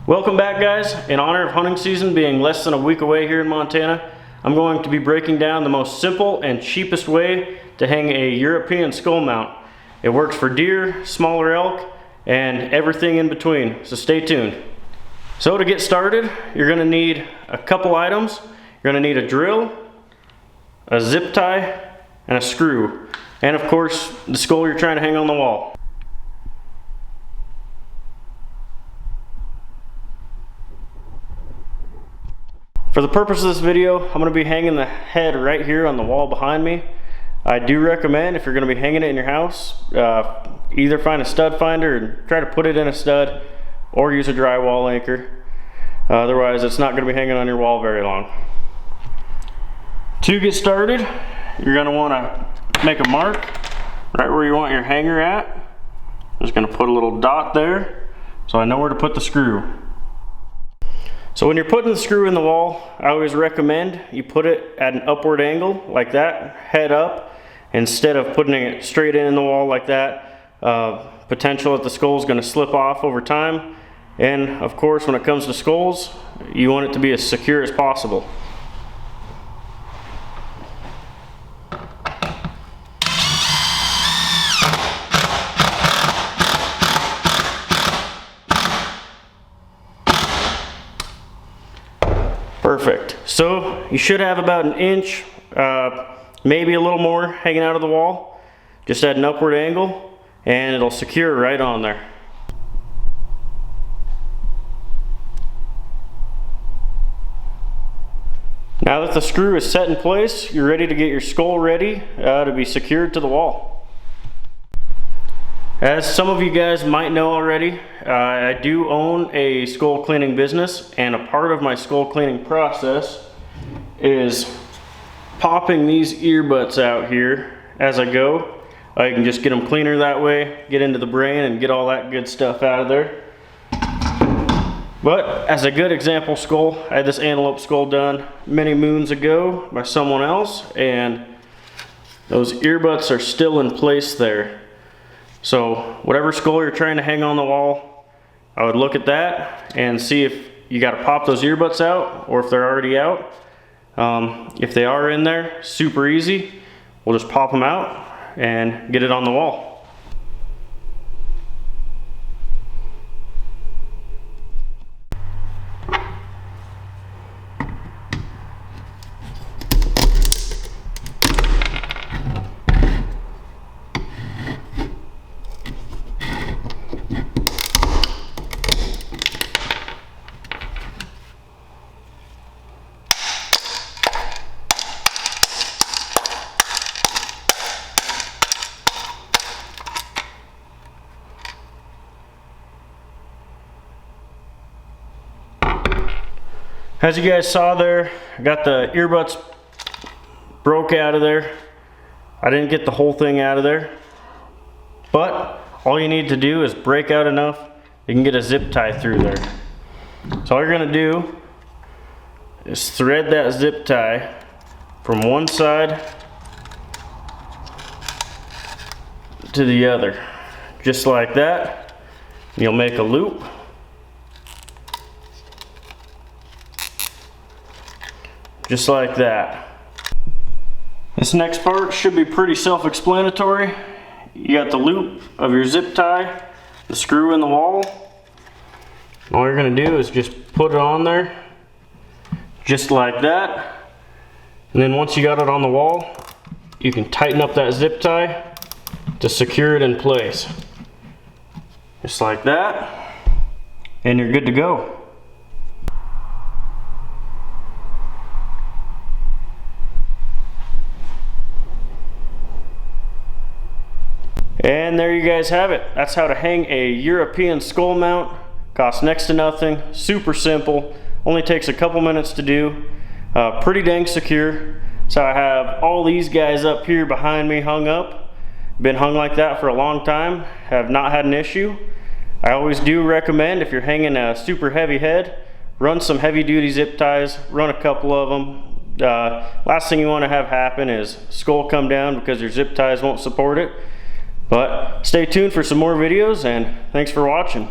Welcome back, guys. In honor of hunting season being less than a week away here in Montana, I'm going to be breaking down the most simple and cheapest way to hang a European skull mount. It works for deer, smaller elk, and everything in between, so stay tuned. So to get started, you're going to need a couple items. You're going to need a drill, a zip tie, and a screw, and of course the skull you're trying to hang on the wall. For the purpose of this video, I'm going to be hanging the head right here on the wall behind me. I do recommend, if you're going to be hanging it in your house, either find a stud finder and try to put it in a stud, or use a drywall anchor. Otherwise it's not going to be hanging on your wall very long. To get started, you're going to want to make a mark right where you want your hanger at. I'm just going to put a little dot there so I know where to put the screw. So when you're putting the screw in the wall, I always recommend you put it at an upward angle like that, head up, instead of putting it straight in the wall like that. Potential that the skull is going to slip off over time, and of course when it comes to skulls, you want it to be as secure as possible. Perfect. So you should have about an inch, maybe a little more hanging out of the wall, just at an upward angle, and it'll secure right on there. Now that the screw is set in place, you're ready to get your skull ready to be secured to the wall. As some of you guys might know already, I do own a skull cleaning business, and a part of my skull cleaning process is popping these ear butts out here as I go. I can just get them cleaner that way, get into the brain and get all that good stuff out of there. But as a good example skull, I had this antelope skull done many moons ago by someone else, and those ear butts are still in place there. So whatever skull you're trying to hang on the wall, I would look at that and see if you got to pop those ear butts out or if they're already out. If they are in there, super easy. We'll just pop them out and get it on the wall. As you guys saw there, I got the earbuds broke out of there. I didn't get the whole thing out of there, but all you need to do is break out enough you can get a zip tie through there. So all you're going to do is thread that zip tie from one side to the other, just like that. You'll make a loop. Just like that. This next part should be pretty self-explanatory. You got the loop of your zip tie, the screw in the wall. All you're going to do is just put it on there, just like that. And then once you got it on the wall, you can tighten up that zip tie to secure it in place. Just like that. And you're good to go. And there you guys have it. That's how to hang a European skull mount. Costs next to nothing, super simple, only takes a couple minutes to do. Pretty dang secure. So I have all these guys up here behind me hung up. Been hung like that for a long time, have not had an issue. I always do recommend, if you're hanging a super heavy head, run some heavy duty zip ties, run a couple of them. Last thing you want to have happen is skull come down because your zip ties won't support it. But stay tuned for some more videos, and thanks for watching.